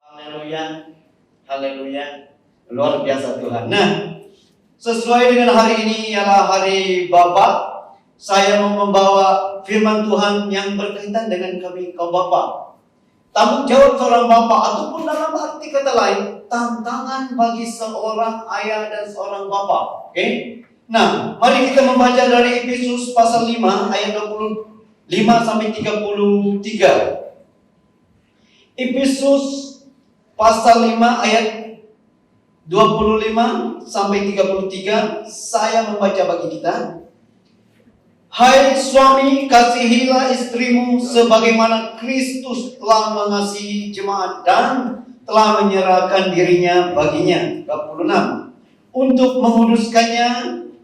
Haleluya, haleluya, luar biasa Tuhan. Nah, sesuai dengan hari ini ialah hari Bapa, saya mau membawa firman Tuhan yang berkaitan dengan kami kaum Bapa. Tanggung jawab seorang Bapa ataupun dalam arti kata lain, tantangan bagi seorang ayah dan seorang Bapa. Oke? Nah, mari kita membaca dari Efesus pasal 5 ayat 25 sampai 33. Efesus pasal 5 ayat 25 sampai 33, saya membaca bagi kita. Hai suami, kasihilah istrimu sebagaimana Kristus telah mengasihi jemaat dan telah menyerahkan dirinya baginya. 26. Untuk menguduskannya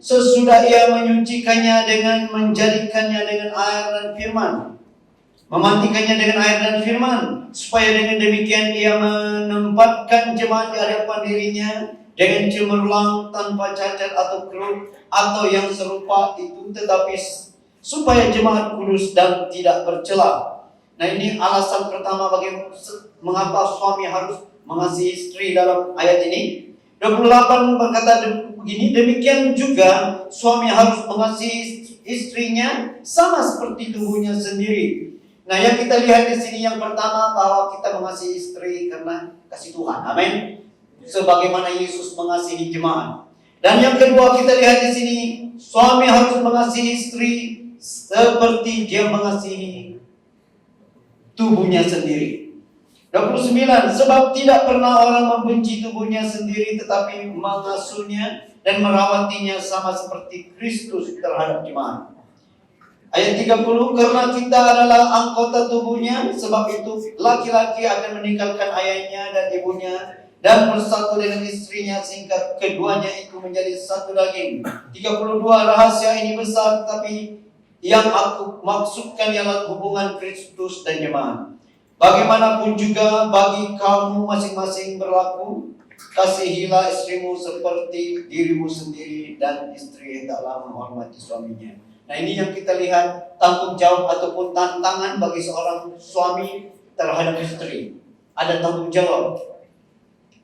sesudah ia menyucikannya dengan menjadikannya dengan air dan firman, memandikannya dengan air dan firman, supaya dengan demikian ia menempatkan jemaat di hadapan dirinya dengan cemerlang, tanpa cacat atau keruh atau yang serupa itu, tetapi supaya jemaat kudus dan tidak bercela. Nah, ini alasan pertama mengapa suami harus mengasihi istri dalam ayat ini. 28 berkata begini, demikian juga suami harus mengasihi istrinya sama seperti tubuhnya sendiri. Nah, yang kita lihat di sini yang pertama bahwa kita mengasihi istri karena kasih Tuhan. Amin. Sebagaimana Yesus mengasihi jemaat. Dan yang kedua kita lihat di sini, suami harus mengasihi istri seperti dia mengasihi tubuhnya sendiri. 29. Sebab tidak pernah orang membenci tubuhnya sendiri, tetapi mengasuhnya dan merawatinya sama seperti Kristus terhadap jemaat. Ayat 30, karena kita adalah anggota tubuhnya, sebab itu laki-laki akan meninggalkan ayahnya dan ibunya dan bersatu dengan istrinya, sehingga keduanya itu menjadi satu daging. 32, rahasia ini besar, tapi yang aku maksudkan ialah hubungan Kristus dan jemaat. Bagaimanapun juga bagi kamu masing-masing berlaku, kasihilah istrimu seperti dirimu sendiri, dan istri hendaklah menghormati suaminya. Nah, ini yang kita lihat tanggung jawab ataupun tantangan bagi seorang suami terhadap istri. Ada tanggung jawab.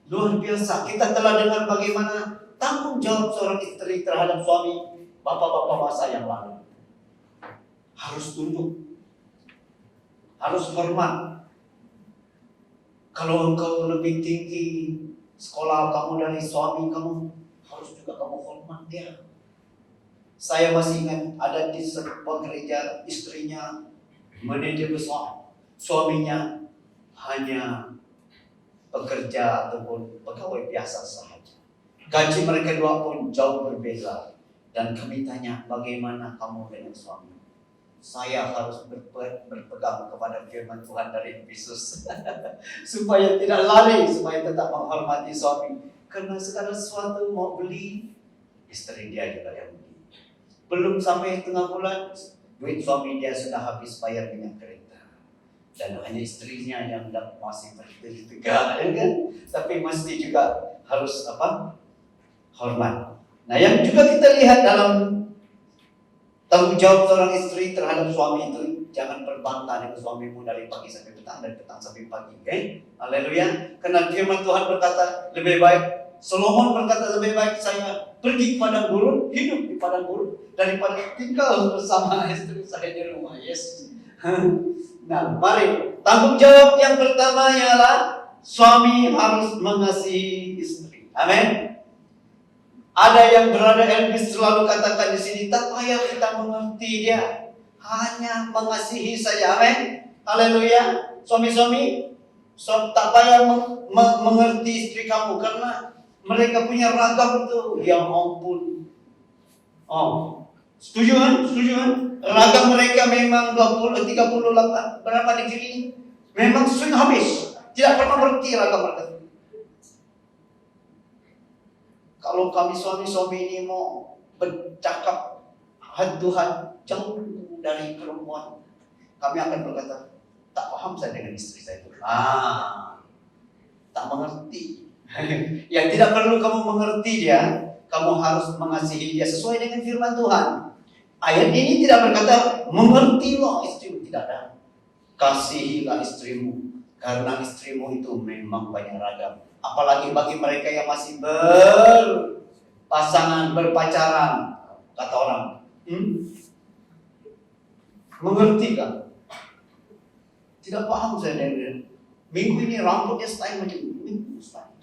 Luar biasa. Kita telah dengar bagaimana tanggung jawab seorang istri terhadap suami bapak-bapak masa yang lalu. Harus tunduk. Harus hormat. Kalau engkau lebih tinggi sekolah kamu dari suami kamu, harus juga kamu hormat dia. Saya masih ingat ada di sebuah gereja, istrinya manajer besar, suaminya hanya pekerja ataupun pegawai biasa sahaja. Gaji mereka dua pun jauh berbeza. Dan kami tanya, bagaimana kamu dengan suami? Saya harus berpegang kepada firman Tuhan dari Efesus supaya tidak lari, supaya tetap menghormati suami. Karena segala sesuatu mau beli, istri dia juga yang beli. Belum sampai tengah bulan, duit suami dia sudah habis bayar minyak kereta. Dan hanya istrinya yang masih berdiri tegak, ya kan? Tapi mesti juga harus hormat. Nah, yang juga kita lihat dalam tanggung jawab seorang istri terhadap suami itu, jangan berbantah dengan suamimu dari pagi sampai petang dan petang sampai pagi. Okay? Haleluya. Karena firman Tuhan berkata lebih baik, Solomon berkata lebih baik saya pergi ke padang gurun, hidup di padang gurun, daripada tinggal bersama istri saya di rumah. Yes. Nah, mari. Tanggung jawab yang pertama ialah suami harus mengasihi istri. Amin. Ada yang berada Elvis selalu katakan di sini, tak payah kita mengerti dia, hanya mengasihi saja. Amin. Haleluya. Suami-suami, tak payah mengerti istri kamu karena mereka punya ragam itu. Ya ampun. Oh, setuju kan? Setuju kan? Ragam mereka memang 20, 38, berapa negeri? Memang swing habis. Tidak pernah berhenti ragam mereka. Kalau kami suami-suami ini mau bercakap Tuhan jauh dari perempuan, kami akan berkata, tak paham saya dengan istri saya itu. Tak mengerti. Yang tidak perlu kamu mengerti dia, kamu harus mengasihi dia sesuai dengan firman Tuhan. Ayat ini tidak berkata mengertilah istrimu, tidak ada. Kasihilah istrimu Karena istrimu itu memang banyak ragam. Apalagi bagi mereka yang masih berpasangan, berpacaran, kata orang. Mengerti kan? Tidak paham saya dengan minggu ini rambutnya style macam minggu style.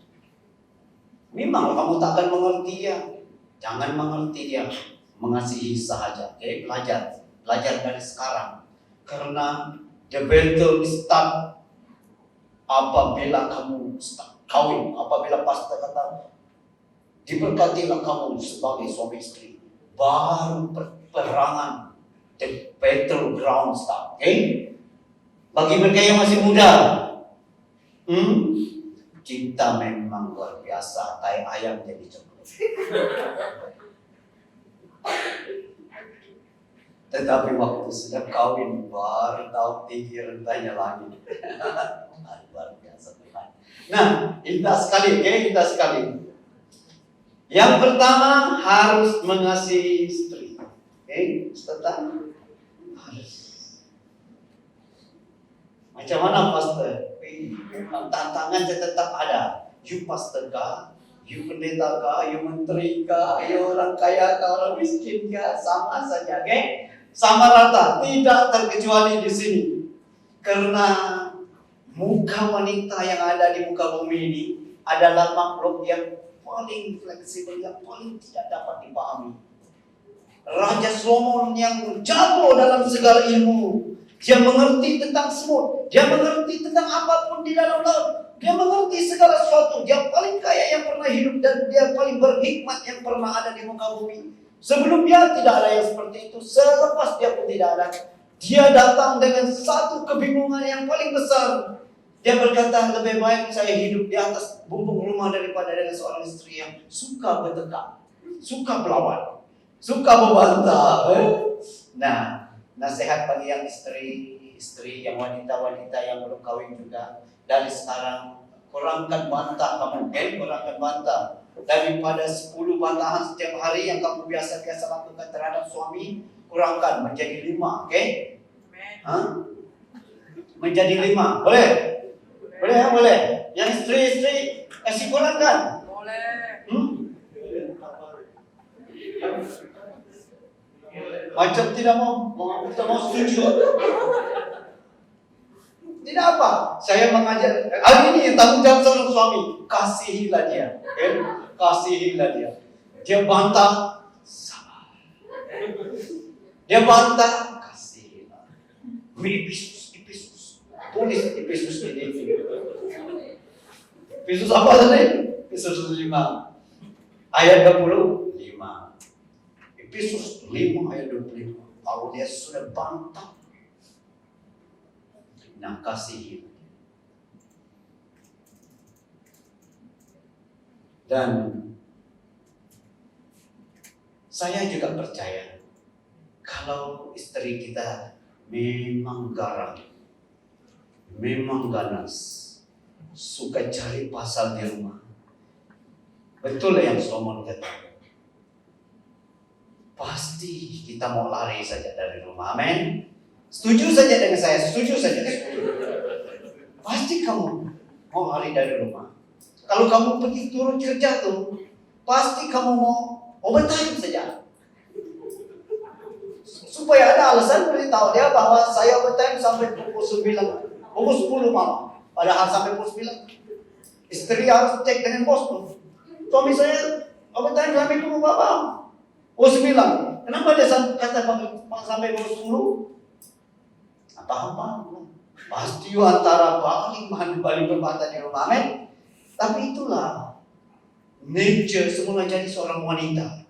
Memang kamu tak akan mengerti dia. Jangan mengerti dia, mengasihi sahaja. Oke, belajar dari sekarang. Karena the battle start apabila kamu kawin. Apabila pastor kata diberkatilah kamu sebagai suami istri, baru peperangan, the battleground start. Oke? Bagi mereka yang masih muda, cinta memang luar biasa, kayak ayam jadi coklat. Tetapi waktu sudah kawin, baru tahu tinggi rentanya lagi. Luar biasa Tuhan. Nah, indah sekali, oke? Indah sekali. Yang pertama harus mengasihi istri. Oke, tetap harus. Macam mana pastor? Tantangan tetap ada. You pastor kah? You pendeta kah? You menteri kah? You orang kaya kah? Orang miskin kah? Sama saja, oke? Sama rata, tidak terkecuali di sini. Karena muka wanita yang ada di muka bumi ini adalah makhluk yang paling fleksibel, yang paling tidak dapat dipahami. Raja Solomon yang jago dalam segala ilmu, dia mengerti tentang semut, dia mengerti tentang apapun di dalam laut, dia mengerti segala sesuatu, dia paling kaya yang pernah hidup dan dia paling berhikmat yang pernah ada di muka bumi. Sebelum dia tidak ada yang seperti itu, selepas dia pun tidak ada. Dia datang dengan satu kebingungan yang paling besar. Dia berkata, lebih baik saya hidup di atas bumbung rumah daripada dengan seorang istri yang suka bertekak, suka melawan, suka membantah. Nah, nasihat bagi yang istri yang wanita-wanita yang belum kawin juga, dari sekarang kurangkan bantah kamu, kurangkan bantah. Daripada 10 bantahan setiap hari yang kamu biasa-biasa lakukan terhadap suami, kurangkan menjadi 5, oke? Menjadi 5, boleh? Boleh, boleh. Yang istri-istri kasih kurangkan. Boleh. Macam tidak mau setuju. Tidak apa. Saya mengajar. Hari ini tanggung jawab seorang suami. Kasihilah dia. Kasihilah dia. Dia bantah, sabar. Dia bantah, kasihilah. Episus. Tulis Episus ini. Episus apa tadi? Episus 5. Ayat 25. Episus 5 ayat 25. Kalau dia sudah bantah, nah kasihi. Dan saya juga percaya kalau istri kita memang garang, memang ganas, suka cari pasal di rumah. Betul yang Solomon kata. Pasti kita mau lari saja dari rumah. Amin. Setuju saja dengan saya, setuju saja. Pasti kamu mau lari dari rumah. Kalau kamu pergi turun kerja tuh, pasti kamu mau overtime saja. Supaya ada alasan beritahu dia bahwa saya overtime sampai pukul 9, pukul 10 malam. Padahal sampai pukul 9. Istri harus cek dengan bos tuh. Suami saya overtime sampai pukul berapa? Pukul 9. Kenapa dia kata sampai pukul 10? Apa-apa. Pasti antara paling berbantah di rumah. Amin. Tapi itulah nature semula jadi seorang wanita.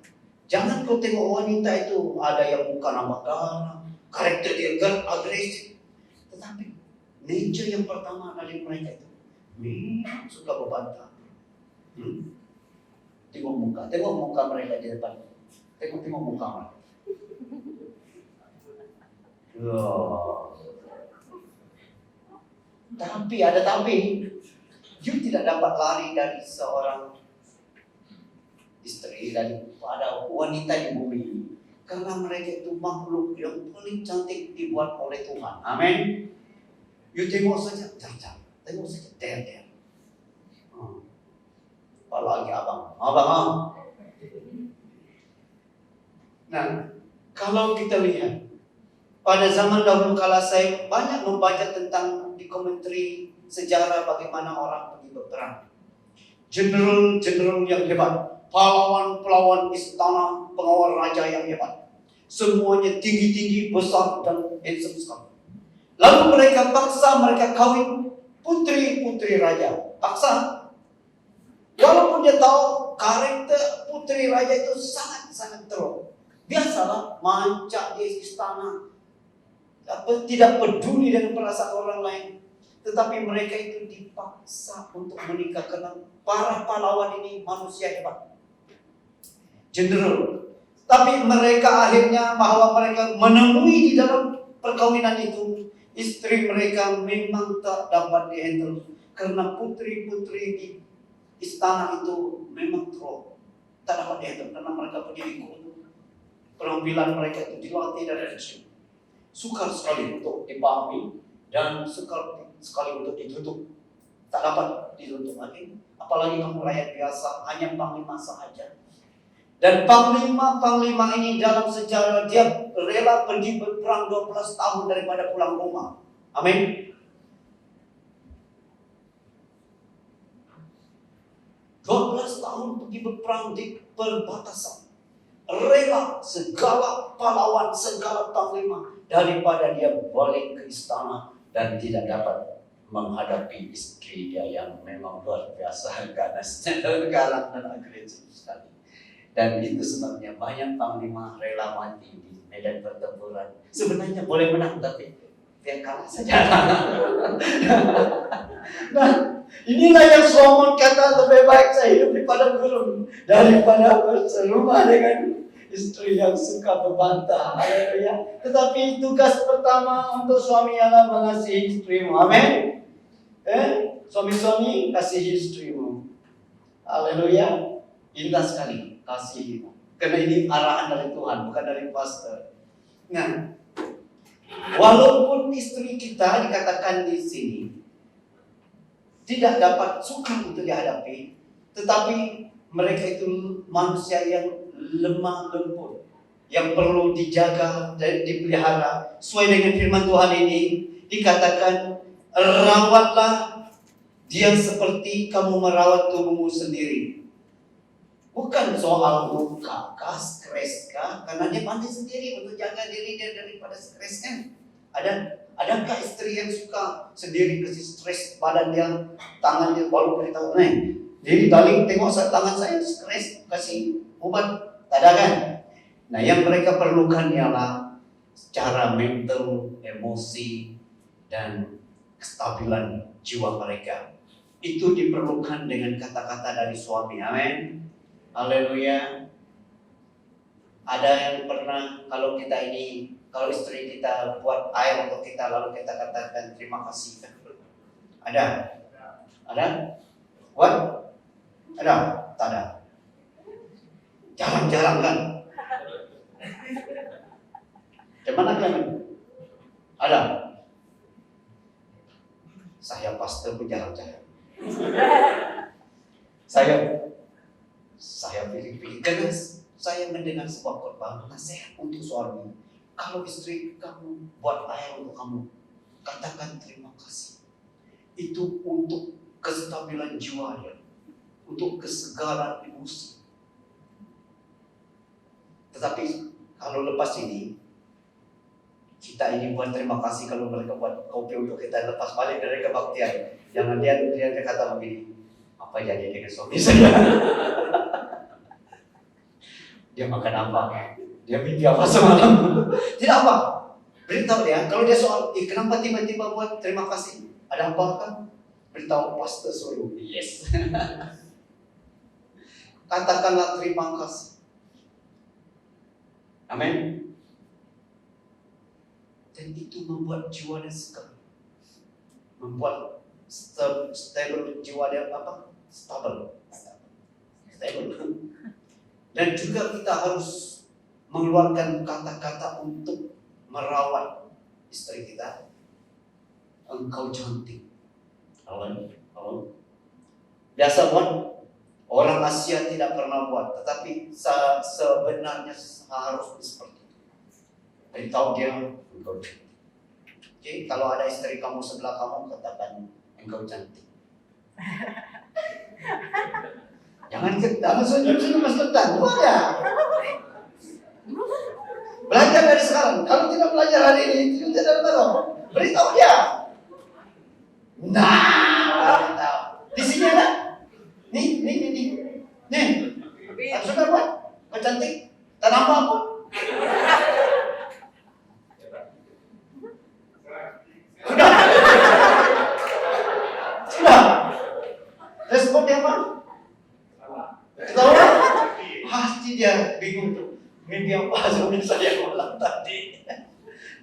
Jangan kau tengok wanita itu ada yang muka nampak galak, karakter dia agresif. Tetapi nature yang pertama dari mereka itu memang suka berbantah. Tengok muka mereka di depan. Tengok muka mereka. Tapi ada tapi. You tidak dapat lari dari seorang istri daripada wanita di bumi ini. Karena mereka itu makhluk yang paling cantik dibuat oleh Tuhan. Amin. You tengok saja, cacat. Tengok saja, der. Apalagi abang. Nah, kalau kita lihat pada zaman dahulu kala saya banyak membaca tentang di komentari sejarah bagaimana orang pergi berperang. Jenderal-jenderal yang hebat, pahlawan-pahlawan istana, pengawal raja yang hebat. Semuanya tinggi-tinggi, besar dan handsome sekali. Lalu mereka kawin putri-putri raja. Paksa. Walaupun dia tahu karakter putri raja itu sangat-sangat teruk. Biasalah, mancak di istana. Tidak peduli dengan perasaan orang lain. Tetapi mereka itu dipaksa untuk menikah karena para pahlawan ini manusia hebat. Jenderal. Tapi mereka akhirnya bahwa mereka menemui di dalam perkawinan itu, istri mereka memang tak dapat dihandle karena putri-putri di istana itu memang teruk, tak dapat dihandle karena mereka pendidik penampilan mereka itu dilatih dari kecil. Sukar sekali untuk dipahami dan sukar sekali untuk ditutup. Tak dapat ditutup lagi. Apalagi kamu rakyat biasa, hanya panglima sahaja. Dan panglima ini dalam sejarah dia rela pergi berperang 12 tahun daripada pulang rumah. Amin. 12 tahun pergi berperang di perbatasan. Rela segala pahlawan, segala panglima daripada dia balik ke istana dan tidak dapat menghadapi istri dia yang memang luar biasa ganasnya dan galak dan agresif sekali. Dan itu sebabnya banyak panglima rela mati di medan pertempuran. Sebenarnya boleh menang tapi biar kalah saja. Nah, inilah yang Solomon kata, lebih baik saya hidup di padang gurun daripada berserumah dengan istri yang suka berbantah. Haleluya. Tetapi tugas pertama untuk suami adalah mengasihi istrimu. Amin. Suami-suami kasihi istrimu. Haleluya. Indah sekali kasihi. Karena ini arahan dari Tuhan, bukan dari pastor. Nah, walaupun istri kita dikatakan di sini tidak dapat sukar untuk dihadapi, tetapi mereka itu manusia yang lemah lembut, yang perlu dijaga dan dipelihara. Sesuai dengan firman Tuhan ini dikatakan, rawatlah dia seperti kamu merawat tubuhmu sendiri. Bukan soal luka kah, stres kah, karena dia pandai sendiri untuk jaga diri dia daripada stres kan. Adakah istri yang suka sendiri kasih stres badan dia, tangan dia baru beritahu, jadi balik tengok tangan saya stres, kasih obat, tak ada kan? Nah, yang mereka perlukan ialah secara mental, emosi, dan kestabilan jiwa mereka. Itu diperlukan dengan kata-kata dari suami. Amin. Haleluya. Ada yang pernah kalau istri kita buat air untuk kita lalu kita katakan terima kasih. Ada? Buat? Ada? Tak ada. Jarang-jarang kan? Di mana kalian? Ada? Saya pastor pun jarang-jarang. Saya pilih-pilih karena saya mendengar sebuah khotbah nasihat untuk suami. Kalau istri kamu buat air untuk kamu, katakan terima kasih. Itu untuk kestabilan jiwa dia, untuk kesegaran emosi. Tetapi kalau lepas ini, kita ini buat terima kasih kalau mereka buat kopi untuk kita, lepas balik dari kebaktian. Jangan dia kata begini, apa jadi dengan suami saya? Dia makan apa? Dia mimpi apa semalam? Tidak apa. Beritahu dia, kalau dia soal, kenapa tiba-tiba buat terima kasih? Ada apa kan? Beritahu pastor suruh. Yes. Katakanlah terima kasih. Amin. Dan itu membuat jiwa dia segar. Membuat stable jiwa dia apa? Stable. Dan juga kita harus mengeluarkan kata-kata untuk merawat istri kita. Engkau cantik, Halo. Biasa buat orang Asia tidak pernah buat, tetapi sebenarnya harus seperti itu. Beritahu dia engkau cantik. Oke, kalau ada istri kamu sebelah kamu, katakan engkau cantik. Jangan senyum Mas Tutan, ya. Belajar dari sekarang. Kalau tidak belajar hari ini, itu tidak ada. Beritahu dia. Beritahu. Di sini ada. Nih. Sudah buat. Kau cantik. Tak nampak apa? Sudah. Respon dia apa? Tahu? Pasti dia bingung tuh. Mimpi apa suami saya malam tadi.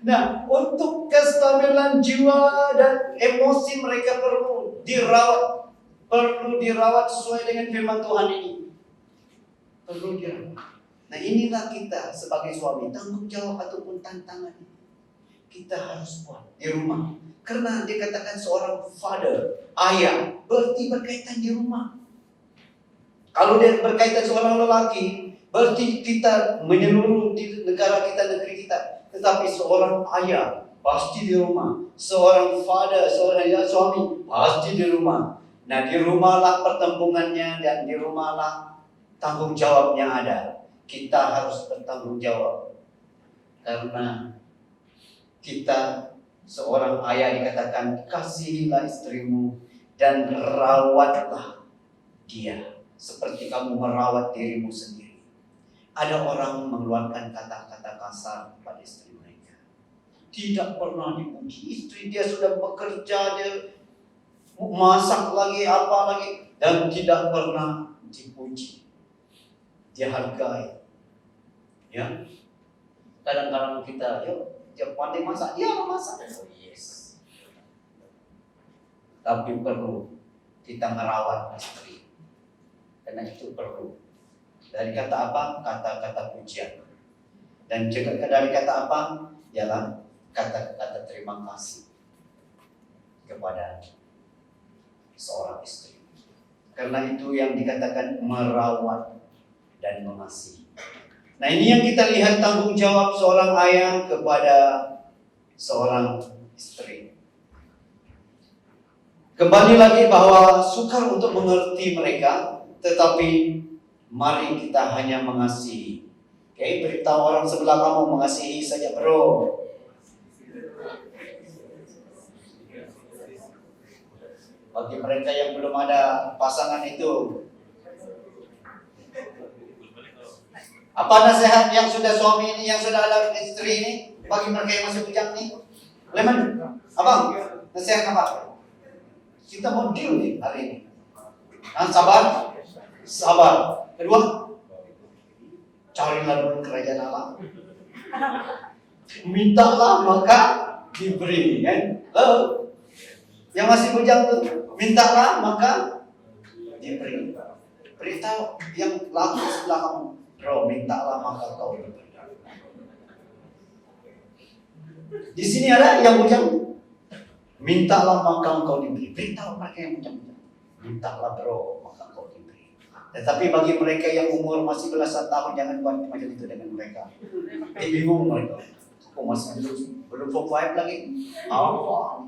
Nah, untuk kestabilan jiwa dan emosi mereka perlu dirawat sesuai dengan firman Tuhan ini. Perlu dirawat. Nah, inilah kita sebagai suami, tanggung jawab ataupun tantangan kita harus buat di rumah. Karena dikatakan seorang father, ayah, berarti berkaitan di rumah. Kalau dia berkaitan seorang lelaki, berarti kita menyeluruh di negara kita, negeri kita. Tetapi seorang ayah pasti di rumah. Seorang father, seorang suami pasti di rumah. Nah, di rumahlah pertembungannya dan di rumahlah tanggung jawabnya ada. Kita harus bertanggung jawab. Karena kita seorang ayah dikatakan kasihilah istrimu dan rawatlah dia seperti kamu merawat dirimu sendiri. Ada orang mengeluarkan kata-kata kasar pada istri mereka. Tidak pernah dipuji. Istri dia sudah bekerja, dia masak lagi, apa lagi, dan tidak pernah dipuji. Dihargai. Ya. Kadang-kadang kita, dia pandai masak, dia masak. Oh, yes. Tapi perlu kita merawat istri. Karena itu perlu. Dari kata apa? Kata-kata pujian. Dan juga dari kata apa? Ialah kata-kata terima kasih kepada seorang istri. Karena itu yang dikatakan merawat dan mengasihi. Nah, ini yang kita lihat tanggung jawab seorang ayah kepada seorang istri. Kembali lagi bahwa sukar untuk mengerti mereka, tetapi mari kita hanya mengasihi. Oke, beritahu orang sebelah kamu mengasihi saja, bro. Bagi mereka yang belum ada pasangan itu, apa nasihat yang sudah suami ini, yang sudah ada istri ini, bagi mereka yang masih bujang nih? Lemon, abang, nasihat apa? Kita mau deal nih hari ini. Sabar. Kedua, carilah dulu kerajaan Allah. Mintalah maka diberi, kan? Yang masih bujang tuh, mintalah maka diberi. Beritahu yang laku sebelah kamu, bro, mintalah maka kau diberi. Di sini ada yang bujang, mintalah maka kau diberi. Beritahu mereka yang bujang, mintalah bro, maka kau diberi. Tetapi bagi mereka yang umur masih belasan tahun, jangan buat macam itu dengan mereka. Bingung mereka. Kok masih belum survive lagi? Apa?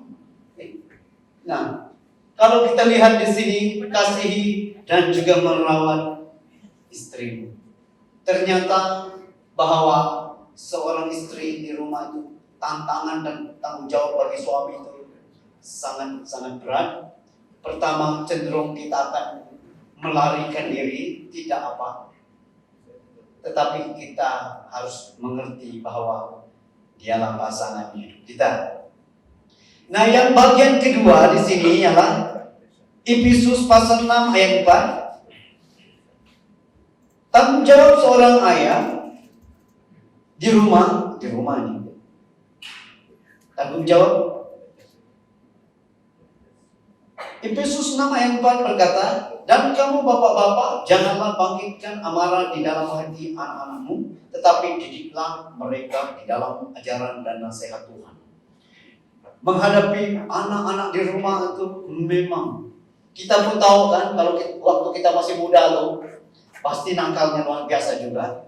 Nah, kalau kita lihat di sini, kasihi dan juga merawat istrimu. Ternyata bahwa seorang istri di rumah itu tantangan dan tanggung jawab bagi suami itu sangat berat. Pertama, cenderung kita akan melarikan diri, tidak apa. Tetapi kita harus mengerti bahwa dialah pasangan hidup kita. Nah, yang bagian kedua di sini ialah Efesus pasal 6 ayat 4. Tanggung jawab seorang ayah di rumah ini. Tanggung jawab. Efesus 6 ayat 4 berkata, dan kamu bapak-bapak janganlah bangkitkan amarah di dalam hati anak-anakmu, tetapi didiklah mereka di dalam ajaran dan nasihat Tuhan. menghadapi anak-anak di rumah itu memang kita pun tahu kan, kalau waktu kita masih muda tuh pasti nakalnya luar biasa juga.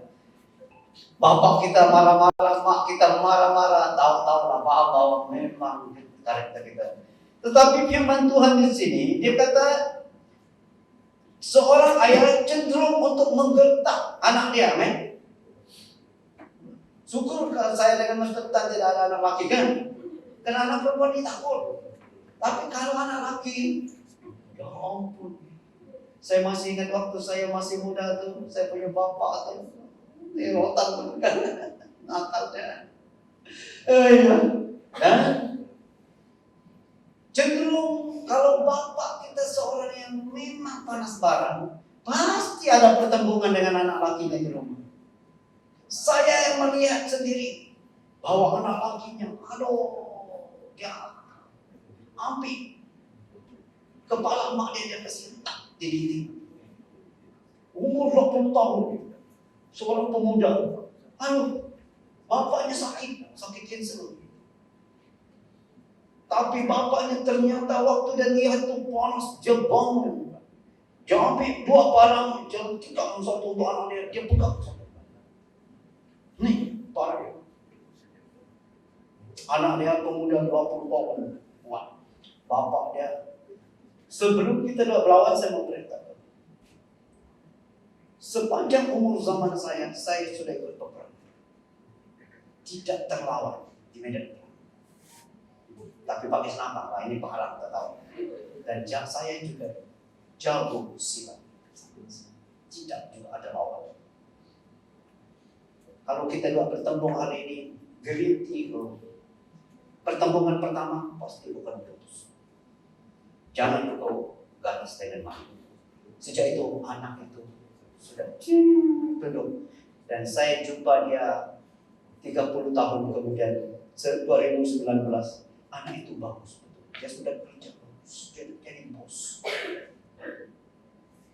Bapak kita marah-marah, mak kita marah-marah, tahu-tahu lah bahwa memang karakter kita. Tetapi firman Tuhan di sini dia kata seorang ayah cenderung untuk menggertak anak dia, men. Syukur saya dengan Mas Tetan tidak ada anak laki kan? Karena anak perempuan ditakut. Tapi kalau anak laki, ya ampun. Saya masih ingat waktu saya masih muda tuh, saya punya bapak tuh. Rotan tuh kan, Natalnya. Iya. Dan cenderung kalau bapak kita seorang yang memang panas barang, pasti ada pertembungan dengan anak lakinya di rumah. Saya yang melihat sendiri bahwa anak lakinya, dia ambil kepala mak dia kasih hentak di dinding. Umur 20 tahun. Seorang pemuda, bapaknya sakit kanker. Tapi bapaknya ternyata waktu dia lihat itu panas, dia bangun. Dia ambil buah parang, dia tikam satu untuk anak dia pegang. Nih, parang. Anak dia pemuda 20 tahun. Wah, bapak dia. Sebelum kita berlawan, saya mau beritahu. Sepanjang umur zaman saya sudah ikut peperang. Tidak terlawan di medan perang. Tapi pakai senapang, ini pahala kita tahu. Dan saya juga jago silat. Tidak juga ada lawan. Kalau kita dua bertembung hari ini, gelinti pertembungan pertama pasti bukan putus. Jangan kau ganas dengan mati. Sejak itu anak itu sudah duduk. Dan saya jumpa dia 30 tahun kemudian 2019. Anak itu bagus betul. Dia sudah kerja bagus. Dia jadi bos.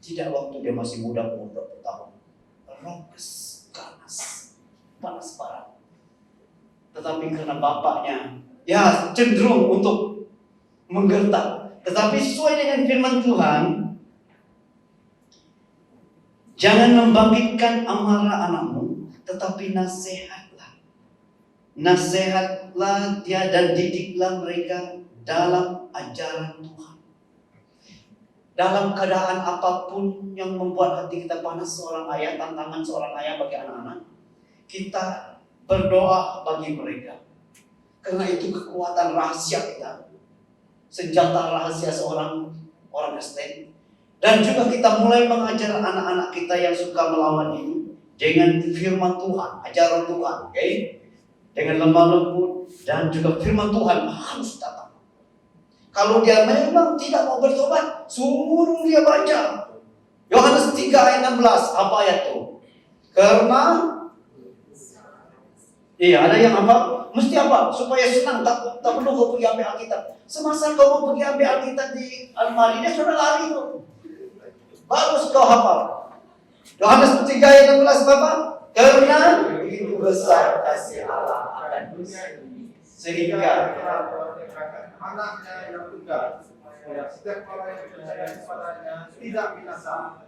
Tidak waktu dia masih muda umur 20 tahun. Rokes, ganas, panas parah. Tetapi karena bapaknya ya cenderung untuk menggertak. Tetapi sesuai dengan firman Tuhan, jangan membangkitkan amarah anakmu, tetapi nasihatlah. Nasihatlah dia dan didiklah mereka dalam ajaran Tuhan. Dalam keadaan apapun yang membuat hati kita panas, seorang ayah, tantangan seorang ayah bagi anak-anak, kita berdoa bagi mereka. Karena itu kekuatan rahasia kita. Senjata rahasia seorang orang Kristen. Dan juga kita mulai mengajar anak-anak kita yang suka melawan ini dengan firman Tuhan, ajaran Tuhan, okay? Dengan lemah lembut dan juga firman Tuhan harus datang. Kalau dia memang tidak mau bertobat, suruh dia baca Yohanes 3 ayat 16. Apa ayat itu? Karena ada yang apa? Mesti apa? Supaya senang, tak perlu kau pergi ambil Alkitab. Semasa kau mau pergi ambil Alkitab di almari, dia sudah lari tuh. Bagus kau hafal. Yohanes 3 ayat 16 Bapak. Karena begitu besar kasih Allah akan dunia ini, sehingga anaknya yang tunggal, supaya setiap orang yang percaya kepadanya tidak binasa,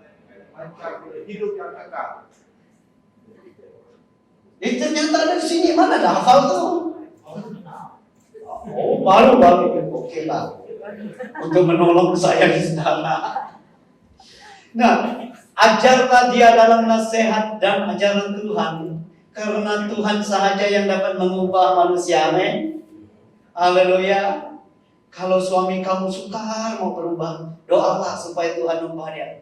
melainkan hidup yang kekal. Ternyata ada di sini, mana ada hafal tuh? Oh, baru oke lah. Untuk menolong saya di sana. Nah, ajarlah dia dalam nasihat dan ajaran Tuhan, karena Tuhan sahaja yang dapat mengubah manusia. Amin. Haleluya. Kalau suami kamu sukar mau berubah, doalah supaya Tuhan ubah dia.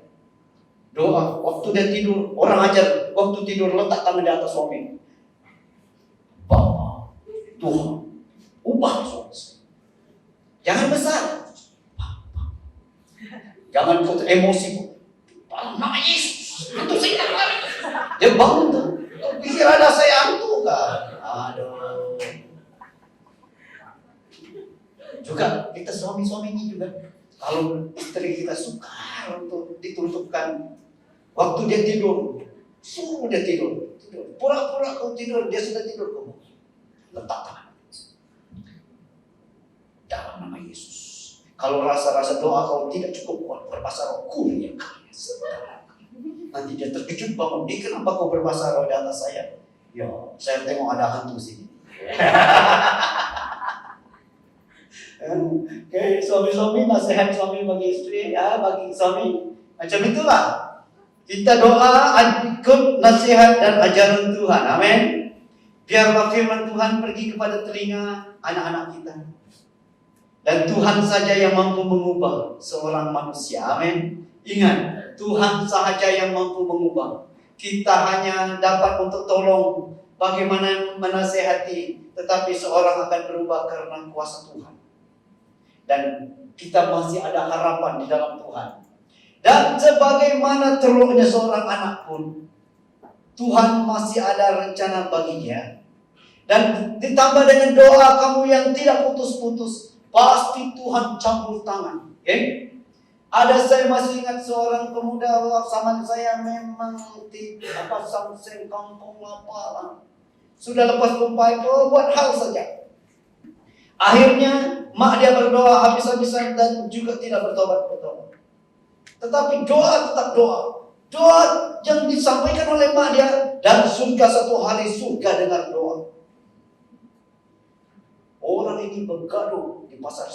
Doa waktu dia tidur, orang ajar waktu tidur letak tangan di atas suami. Bapak, Tuhan, ubah suami. Jangan besar. Jangan emosi. Nama Yesus, itu saya lari. Dia bangun tuh. Pikir ada saya hantu kan? Aduh. Juga kita suami-suami ini juga, kalau istri kita sukar untuk ditutupkan waktu dia tidur, suruh dia tidur. Pura-pura kau tidur, dia sudah tidur kamu. Letak tangan. Yesus. Kalau rasa-rasa doa kau tidak cukup kuat, berbahasa roh, kuliah kaya. Nanti dia terkejut bangun, kenapa kau berbahasa roh di atas saya? Ya, saya tengok ada hantu sini. Oke, suami-suami, nasihat suami bagi istri, ya, bagi suami. Macam itulah. Kita doa ikut nasihat dan ajaran Tuhan. Amin. Biarlah firman Tuhan pergi kepada telinga anak-anak kita. Dan Tuhan saja yang mampu mengubah seorang manusia. Amin. Ingat, Tuhan sahaja yang mampu mengubah. Kita hanya dapat untuk tolong bagaimana menasehati, tetapi seorang akan berubah karena kuasa Tuhan. Dan kita masih ada harapan di dalam Tuhan. Dan sebagaimana teruknya seorang anak pun, Tuhan masih ada rencana bagi dia. Dan ditambah dengan doa kamu yang tidak putus-putus, pasti Tuhan campur tangan. Okay? Saya masih ingat seorang pemuda zaman saya memang tidak samseng kampung laparan. Sudah lepas tumpai buat hal saja. Akhirnya mak dia berdoa habis-habisan dan juga tidak bertobat-bertobat. Tetapi doa tetap doa. Doa yang disampaikan oleh mak dia, dan surga satu hari surga dengar doa. Orang ini bergaduh di pasar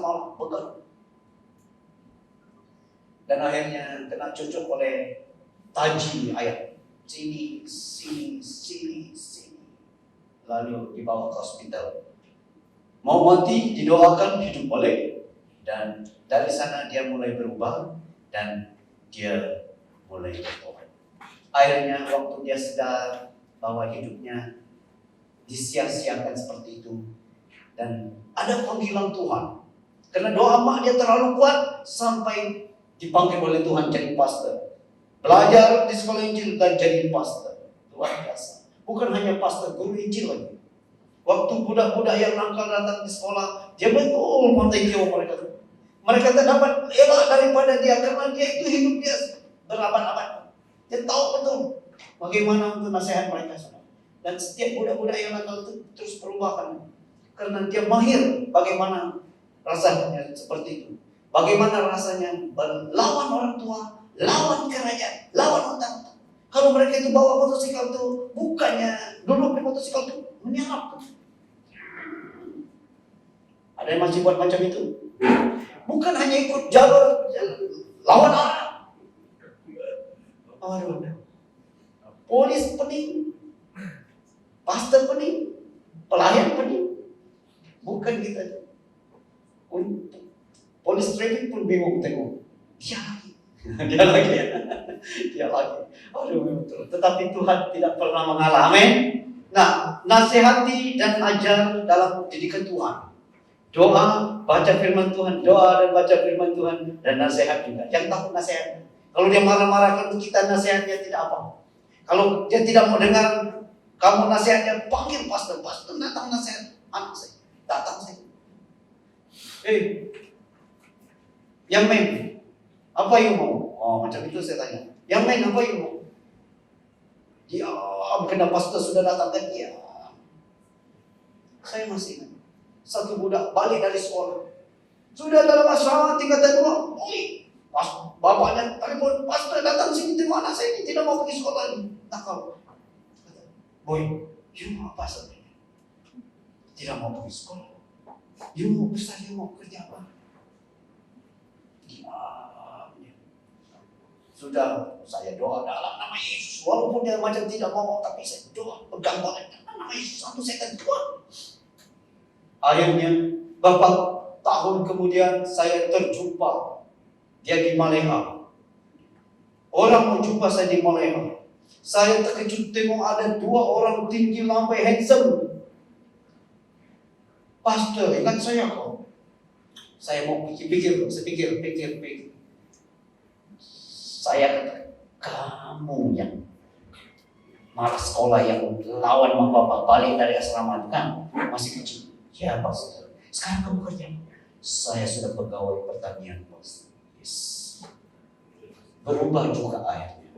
malam bergaduh. Dan akhirnya kena cocok oleh taji ayat. Sini. Lalu dibawa ke hospital. Mau mati, didoakan, hidup boleh. Dan dari sana dia mulai berubah dan dia mulai bertobat. Akhirnya waktu dia sadar bahwa hidupnya disia-siakan seperti itu, dan ada panggilan Tuhan. Karena doa mak dia terlalu kuat sampai dipanggil oleh Tuhan jadi pastor. Belajar di sekolah Injil dan jadi pastor. Luar biasa. Bukan hanya pastor, guru Injil lagi. Waktu budak-budak yang nakal datang di sekolah, dia betul pandai jauh mereka. Mereka tak dapat elak daripada dia karena dia itu hidup dia berabad-abad. Dia tahu betul bagaimana untuk nasihat mereka. Dan setiap budak-budak yang nakal itu terus berubah karena dia mahir bagaimana rasanya seperti itu. Bagaimana rasanya melawan orang tua, lawan kerajaan, lawan utang. Kalau mereka itu bawa motosikal itu, bukannya duduk di motosikal itu menyerap. Ada yang masih buat macam itu. Bukan hanya ikut jalur lawan arah. Polis pening, pastor pening, pelayan pening. Bukan kita. Polis traffic pun bingung tengok. Dia lagi. Tetapi Tuhan tidak pernah mengalah. Amin. Nah, nasihati dan ajar dalam didikan Tuhan. Doa, baca firman Tuhan, doa dan baca firman Tuhan, dan nasihat juga. Yang takut nasihat. Kalau dia marah-marah kalau kita nasihatnya tidak apa. Kalau dia tidak mau dengar kamu nasihatnya, panggil pastor datang nasihat anak saya. Datang saya. Yang main, apa yang mau? Oh, macam itu saya tanya. Yang main apa yang mau? Diam, kena pastor sudah datang kan dia. Saya masih ingat. Satu budak balik dari sekolah. Sudah dalam asrama tingkatan 2. Bapaknya telepon, pastor datang sini di mana saya ini tidak mau pergi sekolah ini. Nakal. Boy, you mau apa sebenarnya? Tidak mau pergi sekolah. You mau besar, you mau kerja apa? Sudah saya doa dalam nama Yesus, walaupun dia macam tidak mau, tapi saya doa pegang banget dalam nama Yesus, satu setan kuat. Akhirnya beberapa tahun kemudian saya terjumpa dia di Maleha. Orang mau jumpa saya di Maleha. Saya terkejut tengok ada 2 orang tinggi lambai handsome. Pastor, ingat saya kok. Saya mau pikir. Saya kata, kamu yang malas sekolah yang lawan mak bapak balik dari asrama kan masih kecil. Ya pastor, sekarang kamu kerja. Saya sudah pegawai pertanian pastor. Yes. Berubah juga akhirnya.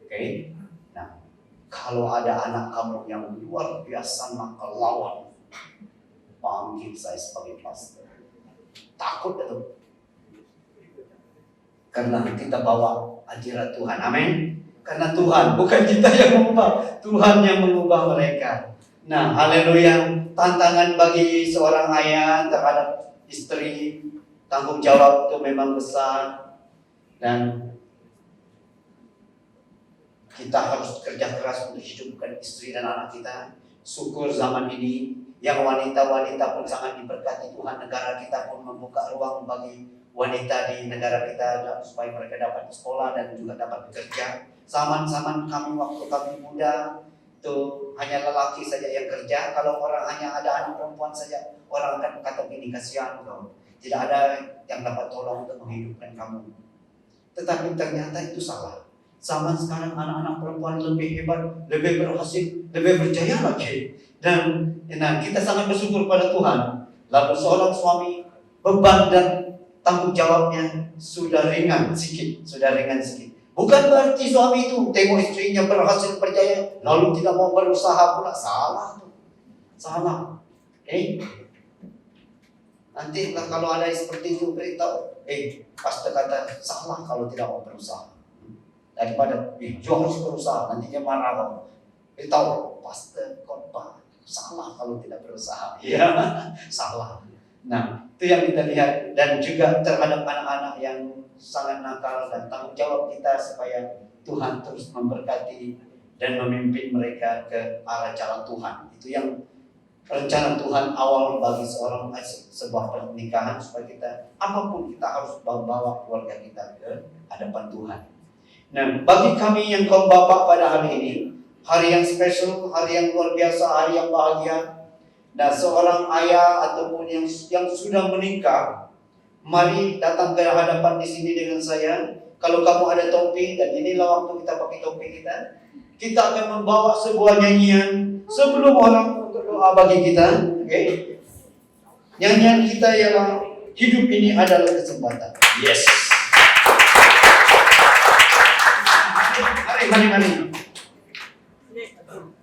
Oke. Nah, kalau ada anak kamu yang luar biasa nakal lawan, memanggil saya sebagai pastor. Takut itu. Karena kita bawa ajaran Tuhan. Amin. Karena Tuhan, bukan kita yang mengubah, Tuhan yang mengubah mereka. Nah, haleluya. Tantangan bagi seorang ayah terhadap istri, tanggung jawab itu memang besar. Dan kita harus kerja keras untuk hidupkan istri dan anak kita. Syukur zaman ini yang wanita-wanita pun sangat diberkati Tuhan. Negara kita pun membuka ruang bagi wanita di negara kita supaya mereka dapat sekolah dan juga dapat bekerja. Zaman-zaman kami waktu kami muda itu hanya lelaki saja yang kerja. Kalau orang hanya ada anak perempuan saja, orang akan kata ini kasihan kau. Tidak ada yang dapat tolong untuk menghidupkan kamu. Tetapi ternyata itu salah. Zaman sekarang anak-anak perempuan lebih hebat, lebih berhasil, lebih berjaya lagi. Dan kita sangat bersyukur pada Tuhan. Lalu seorang suami beban dan tanggung jawabnya sudah ringan sedikit. Bukan berarti suami itu tengok istrinya berhasil berjaya lalu tidak mau berusaha pula. Salah tuh. Salah. Nanti kalau ada seperti itu beritahu. Pastor kata salah kalau tidak mau berusaha. Daripada jauh harus berusaha, nanti dia marah kamu. Beritahu pastor khotbah salah kalau tidak berusaha. Iya, salah. Nah, itu yang kita lihat. Dan juga terhadap anak-anak yang sangat nakal dan tanggung jawab kita supaya Tuhan terus memberkati dan memimpin mereka ke arah jalan Tuhan. Itu yang rencana Tuhan awal bagi sebuah pernikahan, supaya kita apapun kita harus bawa keluarga kita ke hadapan Tuhan. Nah, bagi kami yang kaum bapak pada hari ini, hari yang spesial, hari yang luar biasa, hari yang bahagia. Dan seorang ayah ataupun yang sudah menikah, mari datang ke hadapan di sini dengan saya. Kalau kamu ada topi, dan inilah waktu kita pakai topi kita akan membawa sebuah nyanyian sebelum orang berdoa bagi kita. Okay? Nyanyian kita ialah hidup ini adalah kesempatan. Yes. Mari.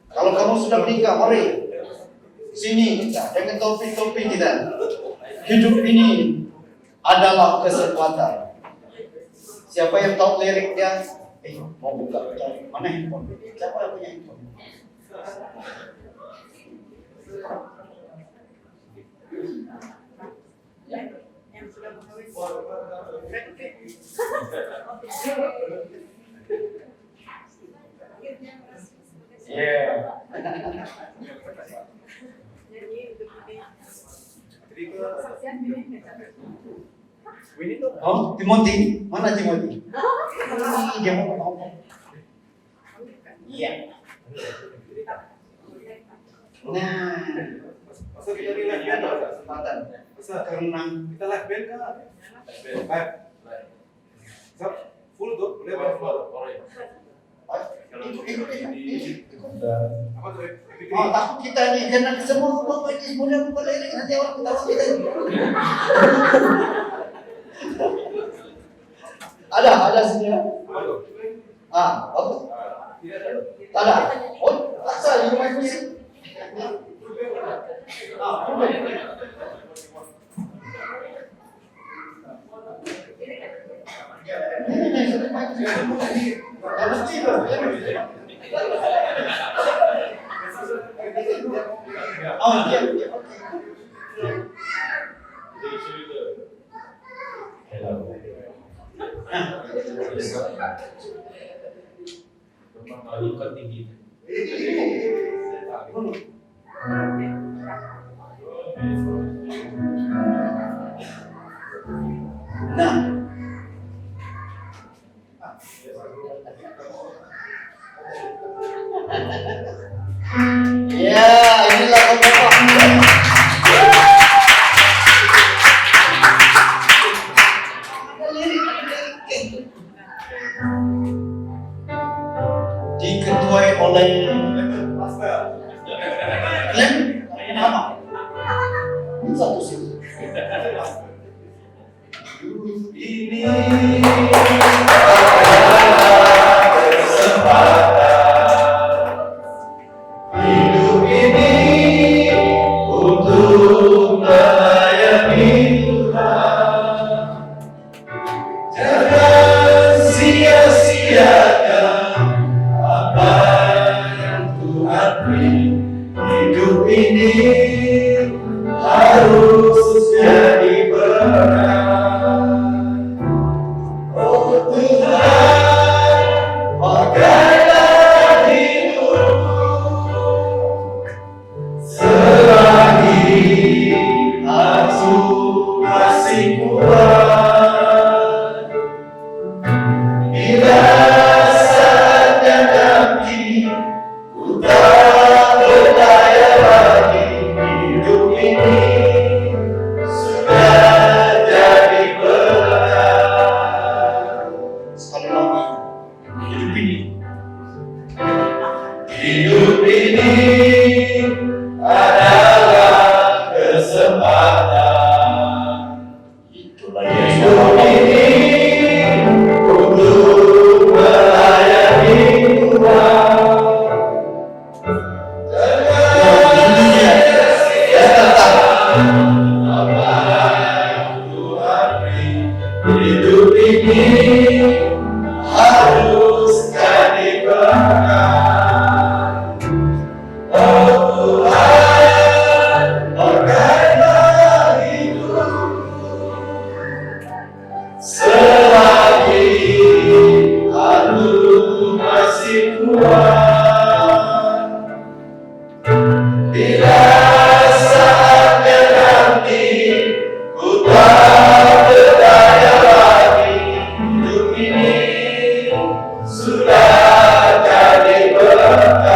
Kalau kamu sudah menikah, mari sini kita dengan topi-topi kita. Hidup ini adalah kesempatan. Siapa yang tahu liriknya? Mau buka mana handphone? Siapa yang punya handphone? Yang sudah Oh, Timothy, mana Timothy? Dia mau ngomong. Iya. Nah, Masa kita lihat ada kesempatan. Karena kita live band kan? Live. Full tuh, boleh apa tuh? takut kita nih karena semua bapak ini mudah lirik nanti orang ketawa kita. Ada sini. Bagus. Ada. Oh, asal ini main musik. Inilah diketuai oleh nama satu sih. Ini hidup ini untuk harus jadi berkat. Oh Tuhan, pakailah hidupku selagi aku masih kuat. Bila saatnya nanti ku tak berdaya lagi, hidup ini sudah jadi berat. Sekali lagi, hidup ini. Hidup ini adalah kesempatan. Itulah Hidup ini untuk melayani Tuhan. Apa yang Tuhan beri, hidup ini harus jadi berkat. Oh Tuhan, pakailah hidupku selagi aku masih kuat. Bila saatnya nanti ku tak berdaya lagi, hidup ini sudah jadi berkat.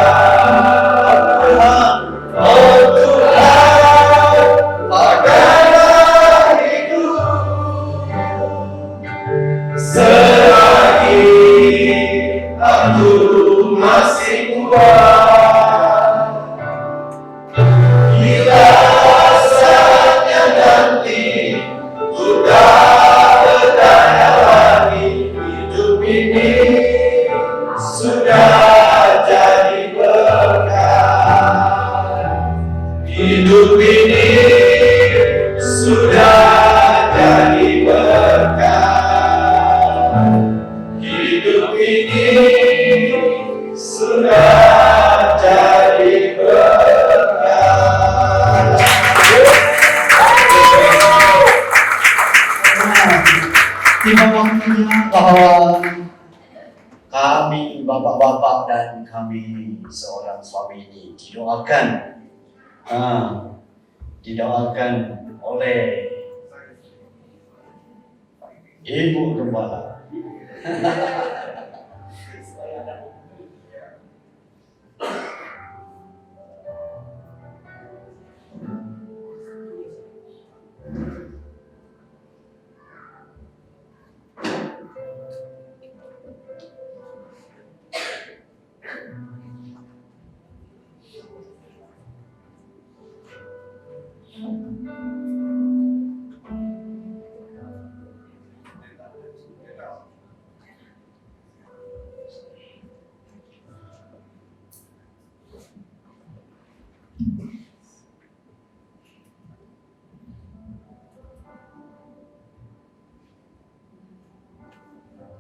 Oh Tuhan, pakailah hidupku selagi aku masih kuat. Bila saatnya nanti ku tak berdaya lagi, hidup ini sudah jadi berkat. Hidup ini sudah jadi berkat. Hidup ini sudah jadi berkat. Tiba waktunya bahwa kami bapak-bapak dan kami seorang suami ini didoakan oleh Ibu Gembala.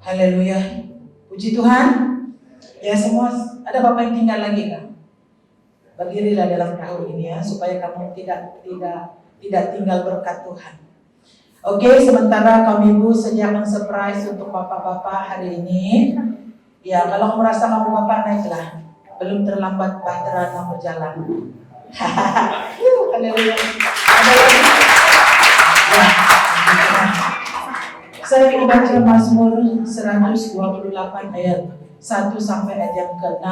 Haleluya, puji Tuhan. Ya semua, ada Bapak yang tinggal lagi kan? Berdirilah dalam perahu ini ya, supaya kamu tidak tinggal berkat Tuhan. Oke, sementara kami Ibu sediakan surprise untuk Bapak-Bapak hari ini. Ya, kalau merasa kamu Bapak naiklah, belum terlambat bahtera kamu berjalan. Haleluya. Ada lagi? Ya. Saya mau baca Mazmur 128 ayat 1 sampai ayat yang ke-6.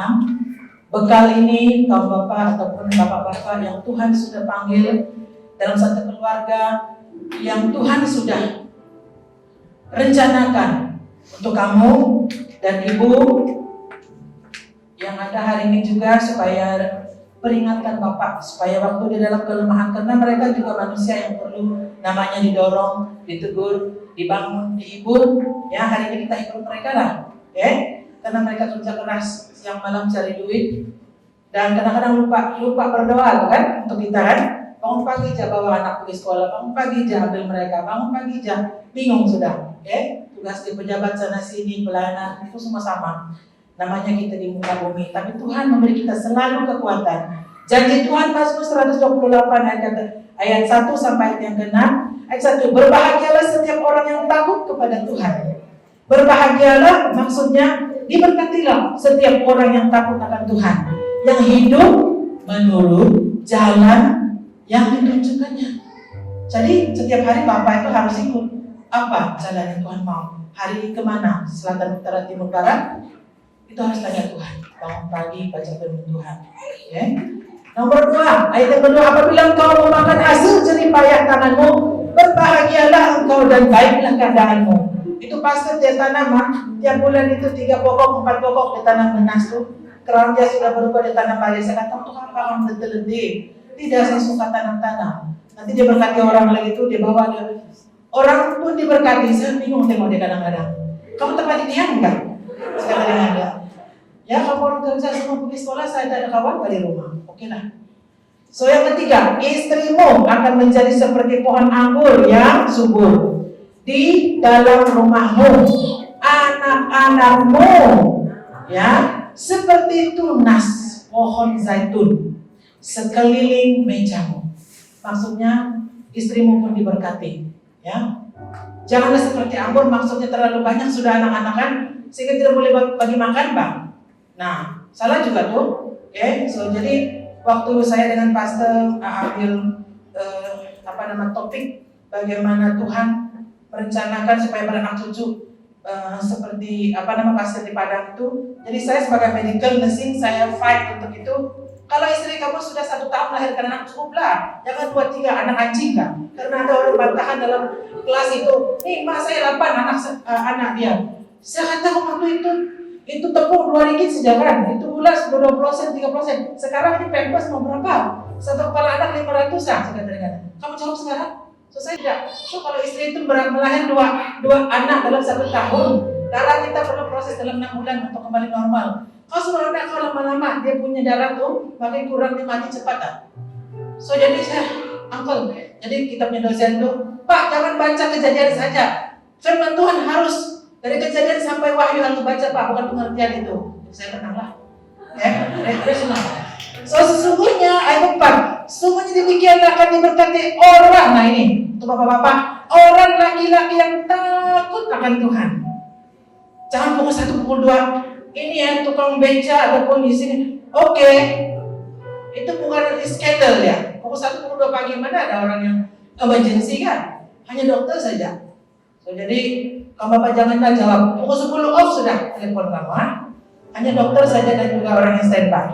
Bekal ini kaum bapak ataupun bapak-bapak yang Tuhan sudah panggil dalam satu keluarga, yang Tuhan sudah rencanakan untuk kamu dan ibu yang ada hari ini juga, supaya peringatkan bapak, supaya waktu di dalam kelemahan, karena mereka juga manusia yang perlu namanya didorong, ditegur, dibangun, dihibur. Ya, hari ini kita hibur mereka lah, ya, karena mereka kerja keras siang malam cari duit, dan kadang-kadang lupa berdoa kan untuk kita kan. Bangun pagi aja bawa anak pergi sekolah, bangun pagi aja ambil mereka, bangun pagi aja bingung sudah, ya, tugas di pejabat sana sini, pelayanan itu semua sama. Namanya kita di muka bumi, tapi Tuhan memberi kita selalu kekuatan. Janji Tuhan Mazmur 128 ayat 1 sampai ayat yang ke-6. Ayat 1, berbahagialah setiap orang yang takut kepada Tuhan. Berbahagialah maksudnya diberkatilah setiap orang yang takut akan Tuhan, yang hidup menurut jalan yang ditunjukkannya. Jadi setiap hari Bapak itu harus ikut apa jalan yang Tuhan mau. Hari kemana? Selatan, utara, timur, barat? Itu harus tanya Tuhan. Bangun pagi baca firman Tuhan. Okay? Nomor 2, ayat yang kedua, apabila engkau memakan hasil jerih payah tanganmu, berbahagialah engkau dan baiklah keadaanmu. Itu pastor dia tanam, tiap bulan itu 3 pokok, 4 pokok dia tanam menas tuh. Kalau dia sudah berubah dia tanam padi, saya kata untuk apa kamu letih-letih? Tidak, saya suka tanam-tanam. Nanti dia berkati orang lagi itu, dia bawa dia. Orang pun diberkati, saya bingung tengok dia kadang-kadang. Kamu tempat dia enggak? Saya kata dengan dia. Ya, kamu orang kerja semua pergi sekolah, saya tak ada kawan balik rumah. Oke lah. So yang ketiga, istrimu akan menjadi seperti pohon anggur yang subur di dalam rumahmu, anak-anakmu ya seperti tunas pohon zaitun sekeliling mejamu. Maksudnya istrimu pun diberkati, ya. Janganlah seperti anggur, maksudnya terlalu banyak sudah anak-anakan sehingga tidak boleh bagi makan, Bang. Nah, salah juga tuh. Oke, so jadi waktu saya dengan pastor ambil topik bagaimana Tuhan merencanakan supaya beranak cucu seperti pastor di Padang itu. Jadi saya sebagai medical nursing saya fight untuk itu. Kalau istri kamu sudah 1 tahun melahirkan anak, cukuplah. Jangan 2, 3 anak anjing kan. Karena ada orang bantahan dalam kelas itu. Nih, mak saya 8 anak dia. Saya kata waktu itu tepung 2 ringgit sejalan. Itu gula 20%, 3%. Sekarang ini pampers mau berapa? 1 kepala anak 500-an. Saya kata, kamu jawab sekarang? So saya tidak. So kalau istri itu melahir 2 anak dalam 1 tahun, darah kita perlu proses dalam 6 bulan untuk kembali normal. Kalau suruh anak kalau lama-lama dia punya darah tuh, makin kurang dia mati cepat tak? So jadi saya, uncle, jadi kita punya dosen tuh, Pak jangan baca kejadian saja. Firman Tuhan harus dari kejadian sampai wahyu harus baca Pak, bukan pengertian itu. Saya menang lah. Ya, rasional. So sesungguhnya ayat 4, sesungguhnya demikian akan diberkati orang. Nah ini untuk bapak-bapak, orang laki-laki yang takut akan Tuhan. Jangan pukul 1, pukul 2. Ini ya tukang beca ataupun di sini. Oke. Itu bukan skandal ya. Pukul 1, pukul 2 pagi mana ada orang yang emergency kan? Hanya dokter saja. So jadi kalau bapak janganlah jawab pukul 10 off sudah telepon kamu. Hanya dokter saja dan juga orang yang standby.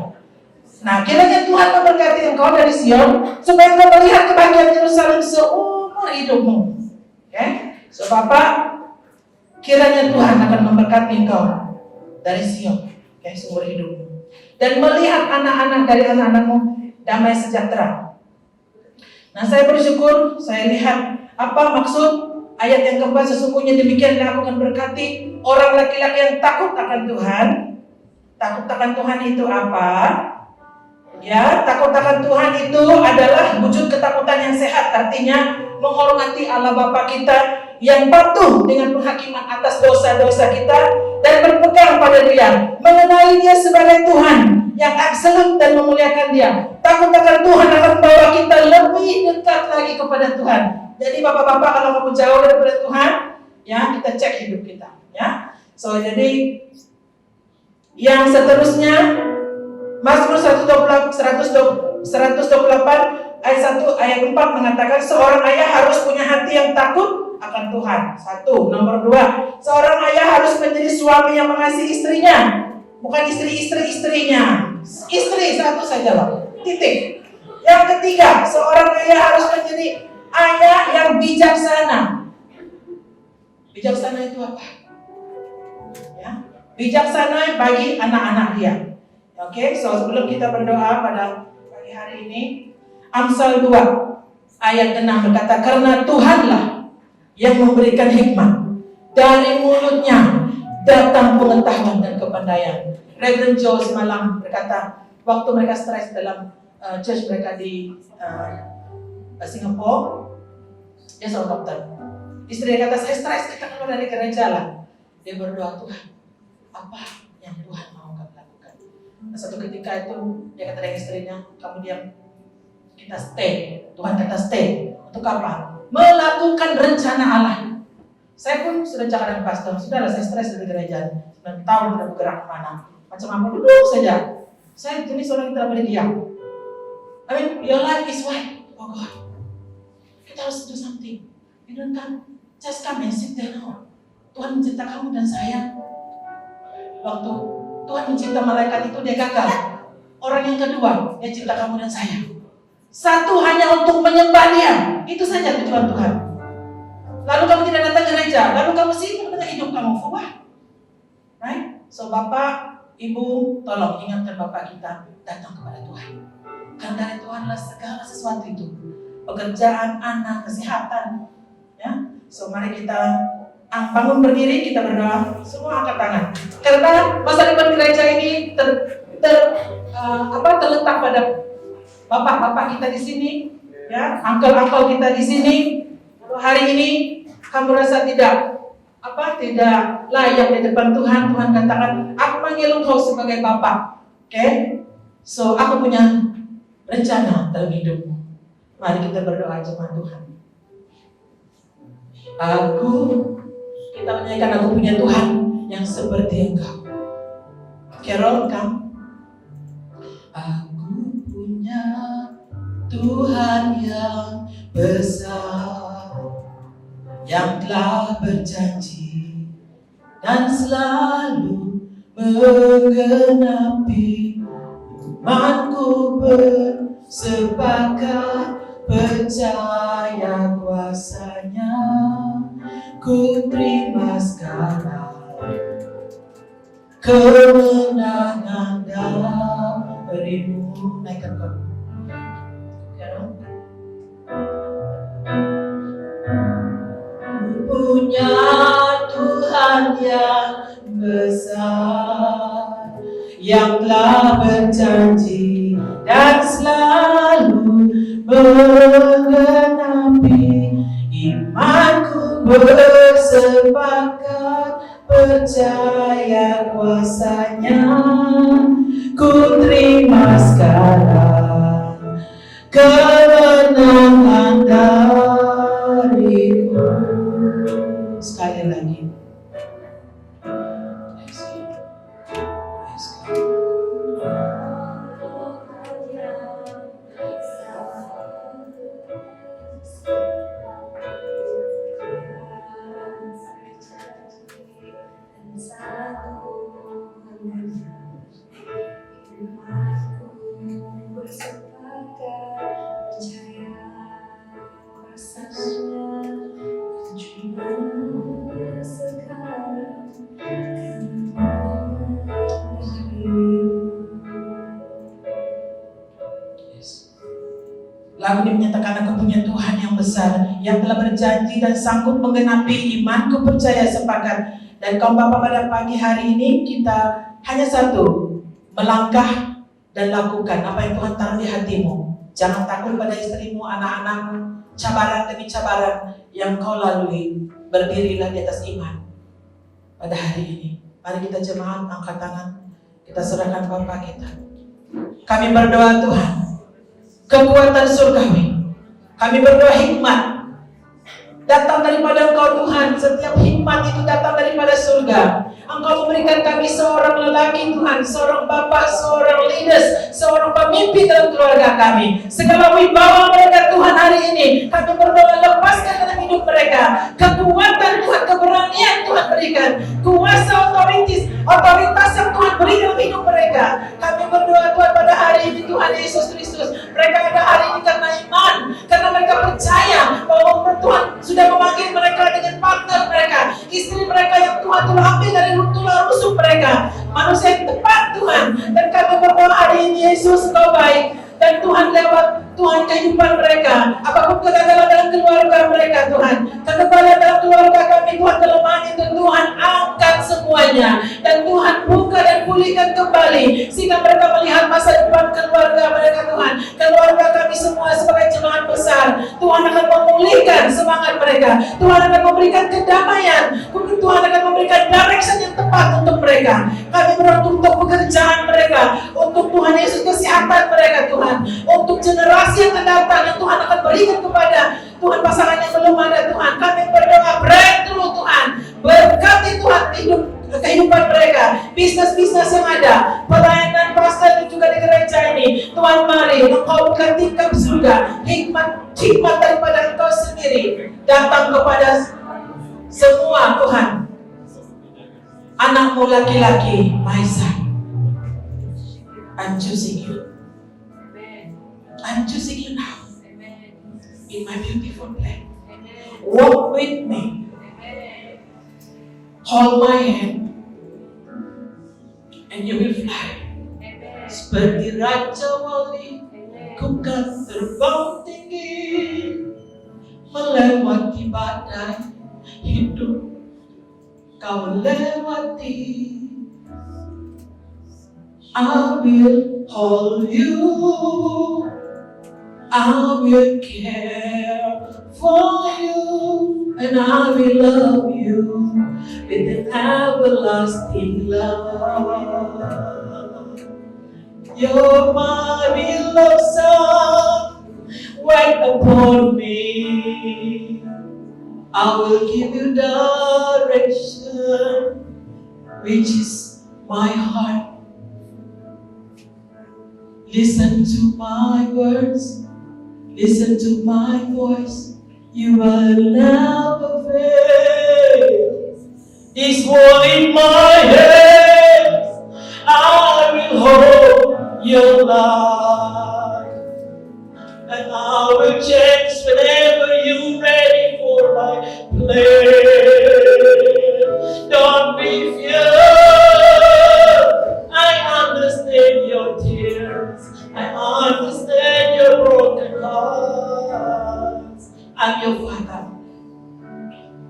Nah, kiranya Tuhan memberkati engkau dari Sion supaya engkau melihat kebahagiaan Yerusalem seumur hidupmu. Oke? So Bapak, kiranya Tuhan akan memberkati engkau dari Sion, seumur hidupmu. Dan melihat anak-anak dari anak-anakmu damai sejahtera. Nah, saya bersyukur, saya lihat apa maksud ayat yang keempat, sesungguhnya demikianlah aku akan berkati orang laki-laki yang takut akan Tuhan. Takut akan Tuhan itu apa? Ya, takut akan Tuhan itu adalah wujud ketakutan yang sehat, artinya menghormati Allah Bapa kita yang patuh dengan penghakiman atas dosa-dosa kita dan berpegang pada Dia, mengenali Dia sebagai Tuhan yang absolut dan memuliakan Dia. Takut akan Tuhan akan membawa kita lebih dekat lagi kepada Tuhan. Jadi bapak-bapak kalau kamu jauh daripada Tuhan, ya kita cek hidup kita, ya. So jadi yang seterusnya Mazmur 128 ayat 1 ayat 4 mengatakan seorang ayah harus punya hati yang takut akan Tuhan. 1. Nomor 2, seorang ayah harus menjadi suami yang mengasihi istrinya, bukan istrinya. Istri satu saja loh. Titik. Yang ketiga, seorang ayah harus menjadi ayah yang bijaksana. Bijaksana itu apa? Ya, bijaksana bagi anak-anak dia. Oke, so sebelum kita berdoa pada pagi hari ini, Amsal 2 ayat 6 berkata, karena Tuhanlah yang memberikan hikmat, dari mulutnya datang pengetahuan dan kepandaian. Reverend Joe semalam berkata, waktu mereka stres dalam church mereka di Singapura, dia seorang dokter. Istri dia kata, saya stres, kita keluar dari gereja lah. Dia berdoa, Tuhan, apa yang Tuhan mau kami lakukan? satu ketika itu dia kata dengan istrinya, kamu diam, kita stay. Tuhan kata stay. Untuk apa? Melakukan rencana Allah. Saya pun sudah cakap dengan pastor, sudahlah saya stres dari gereja, 9 tahun sudah bergerak kemana, macam apa duduk saja. Saya jenis orang yang tidak boleh diam. I mean, your life is white. Oh God, kita harus do something. You don't come, just come and sit there now. Tuhan mencipta kamu dan saya. Waktu Tuhan mencipta malaikat itu dia gagal. Orang yang kedua, dia cipta kamu dan saya. Satu hanya untuk menyembah dia. Itu saja tujuan Tuhan. Lalu kamu tidak datang ke gereja, lalu kamu sibuk dengan hidup kamu. For what? Right? So Bapak, Ibu, tolong ingatkan Bapak kita datang kepada Tuhan. Karena dari Tuhanlah segala sesuatu itu. Pekerjaan, anak, kesehatan. Ya. So mari kita bangun berdiri, kita berdoa, semua angkat tangan. Karena masa depan gereja ini terletak pada bapak-bapak kita di sini, ya, uncle-uncle kita di sini. Kalau hari ini kamu rasa tidak layak di depan Tuhan, Tuhan katakan, aku panggil engkau sebagai bapak. Okay? So aku punya rencana dalam hidupmu. Mari kita berdoa jemaat Tuhan. Kita menyanyikan aku punya Tuhan yang seperti engkau. Carol, kamu. Aku punya Tuhan yang besar, yang telah berjanji dan selalu menggenapi imanku bersepakat percaya kuasanya. Ku terima sekarang kemenangan darimu. Naikkan kau. Ku punya Tuhan yang besar, yang telah berjanji dan selalu menggenapi imanku bersepakat percaya kuasanya. Ku terima sekarang kemenangan darimu. Sekali lagi. Lagu ini menyatakan aku punya Tuhan yang besar, yang telah berjanji dan sanggup menggenapi imanku percaya sepakat. Dan kaum Bapak pada pagi hari ini kita hanya satu, melangkah dan lakukan apa yang Tuhan taruh di hatimu. Jangan takut pada istrimu, anak-anakmu, cabaran demi cabaran yang kau lalui. Berdirilah di atas iman pada hari ini. Mari kita jemaat angkat tangan, kita serahkan Bapa kita. Kami berdoa Tuhan, kekuatan surgawi. Kami berdoa hikmat datang daripada Engkau Tuhan. Setiap hikmat itu datang daripada surga. Engkau memberikan kami seorang lelaki Tuhan, seorang bapak, seorang leaders, seorang pemimpin dalam keluarga kami. Segala wibawa mereka Tuhan hari ini kami berdoa lepaskan dalam hidup mereka. Kekuatan Tuhan, keberanian Tuhan berikan. Kuasa otoritas yang Tuhan beri dalam hidup mereka. Kami berdoa Tuhan pada hari ini Tuhan Yesus Kristus. Mereka ada hari ini karena iman, karena mereka percaya bahwa Tuhan sudah memanggil mereka dengan partner mereka, istri mereka yang Tuhan telah ambil dari tulang rusuk mereka, manusia yang tepat Tuhan. Dan kami berdoa hari ini Yesus Engkau baik, dan Tuhan lewat Tuhan kehidupan mereka, apapun kegagalan dalam keluarga mereka Tuhan, kegagalan dalam keluarga kami Tuhan, kelemahan itu Tuhan angkat semuanya, dan Tuhan buka dan pulihkan kembali sehingga mereka melihat masa depan keluarga mereka Tuhan. Keluarga kami semua sebagai jemaat besar, Tuhan akan memulihkan semangat mereka, Tuhan akan memberikan kedamaian, Tuhan Tuhan akan memberikan direction yang tepat untuk mereka. Kami berdoa untuk pekerjaan mereka, untuk Tuhan Yesus kesehatan mereka Tuhan, untuk generasi yang akan datang yang Tuhan akan berikan kepada Tuhan pasangan yang belum ada Tuhan. Kami berdoa breakthrough Tuhan, berkati Tuhan kehidupan mereka, bisnis-bisnis yang ada, pelayanan pastor dan juga di gereja ini. Tuhan mari Engkau ketikam surga, hikmat daripada Engkau sendiri datang kepada semua Tuhan. Anakmu laki-laki, my son, I'm choosing you. I'm choosing you now in my beautiful plan. Walk with me. Hold my hand and you will fly. Seperti Raja Wali, ku kan terbang tinggi, melewati badai hidup kau lewati. I will hold you, I will care for you, and I will love you with an everlasting love. You're my beloved son, wait upon me. I will give you direction, which is my heart. Listen to my words, listen to my voice. You will never fail. This one in my hands, I will hold your life, and I will change whenever you're ready for my plan. Don't be feared. I understand your tears. I understand your broken hearts. I'm your father.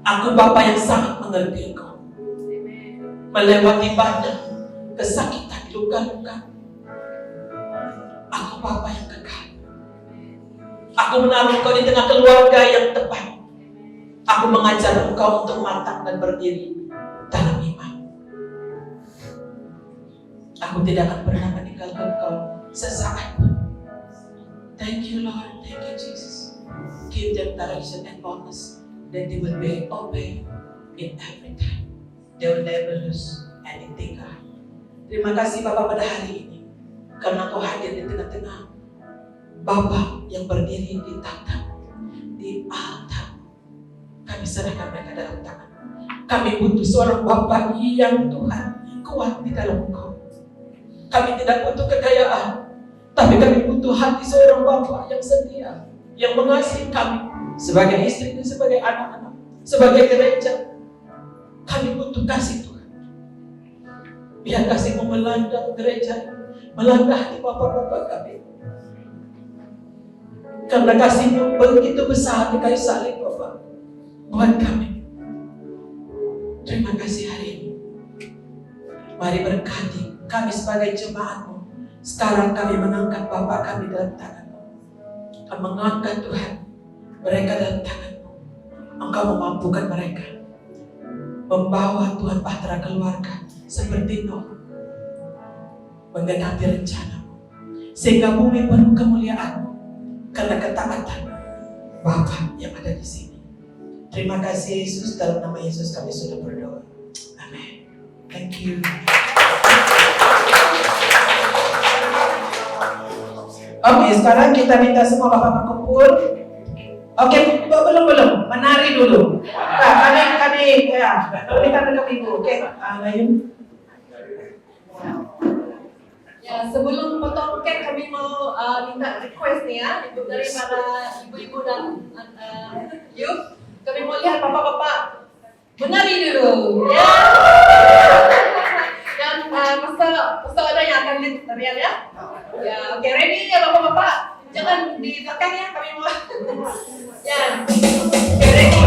Aku Bapa yang sangat mengerti engkau. Melewati banyak kesakitan, luka-luka. Aku Bapa yang kekal. Aku menaruh engkau di tengah keluarga yang tepat. Aku mengajar engkau untuk matang dan berdiri dalam iman. Aku tidak akan pernah meninggalkan engkau sesaat pun. Thank you Lord, thank you Jesus. Give them direction and boldness that they will obey in every time. They will never lose anything, God. Terima kasih Bapa pada hari ini, karena Kau hadir di tengah-tengah Bapa yang berdiri di tahta, di altar. Kami serahkan mereka dalam tangan. Kami butuh seorang Bapa yang Tuhan kuat di dalam Engkau. Kami tidak butuh kekayaan, tapi kami butuh hati seorang Bapa yang setia, yang mengasihi kami sebagai istri dan sebagai anak-anak, sebagai gereja. Kami butuh kasih Tuhan. Biar kasih-Mu melanda gereja, melanda hati Bapak-Bapak kami. Karena kasih-Mu begitu besar di kayu salib Bapak buat kami. Terima kasih hari ini. Mari berkati kami sebagai jemaat-Mu. Sekarang kami mengangkat Bapak kami dalam tangan-Mu. Kami mengangkat Tuhan mereka dalam tangan-Mu. Engkau memampukan mereka membawa Tuhan bahtera keluarga seperti Nuh menggenapi rencana-Mu, sehingga bumi penuh kemuliaan-Mu karena ketaatan Bapa yang ada di sini. Terima kasih Yesus, dalam nama Yesus kami sudah berdoa. Amin. Thank you. Oke, sekarang kita minta semua Bapak berkumpul. Oke, belum. Menari dulu. Nah, kami ya, berikan dekat Ibu. Oke, Layun. Ya, sebelum potong kek kami mau minta request nih ya, Ibu dari para ibu-ibu dan youth. Kami mau lihat bapak-bapak menari dulu. Ya. Dan Pastor ada yang akan lihat tarian ya. Ya, oke, ready ya bapak-bapak. Jangan di belakang ya, kami mau. Ya. Oke, ready.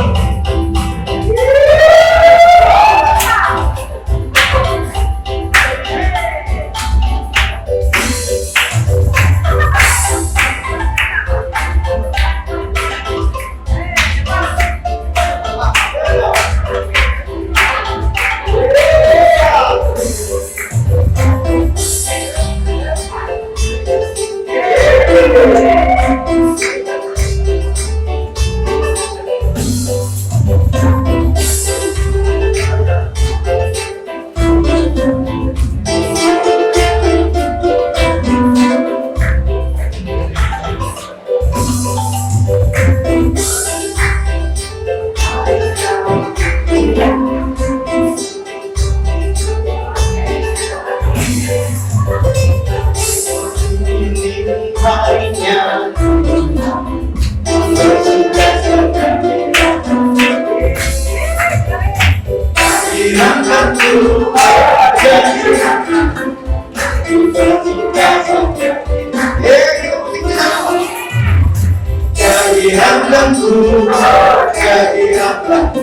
jadi anak.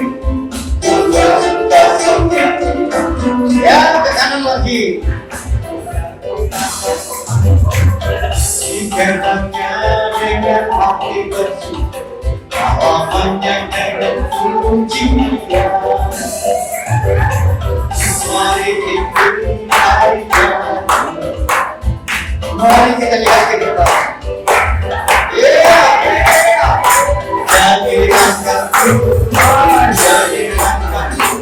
Ya, ke kanan lagi. Ikatnya dengan hati bersih, lawannya dengan pujian. Mari ikut aja. Mari kita lihat ke depan. Jadi angkatku, jadi angkatku.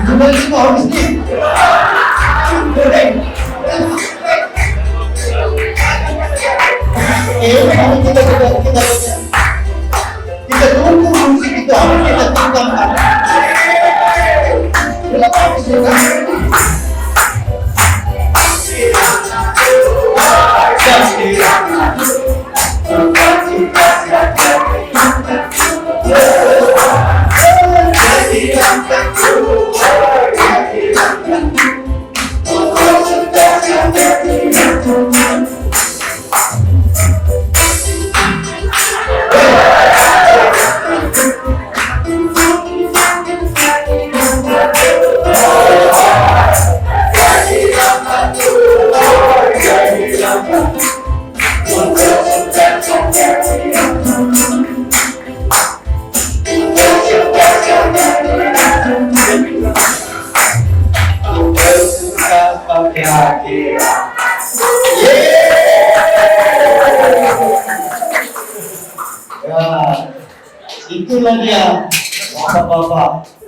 Kembali semua habis nih. Kita tunggu musik itu harus kita tunggangan. Ya, itulah dia, bapak-bapak.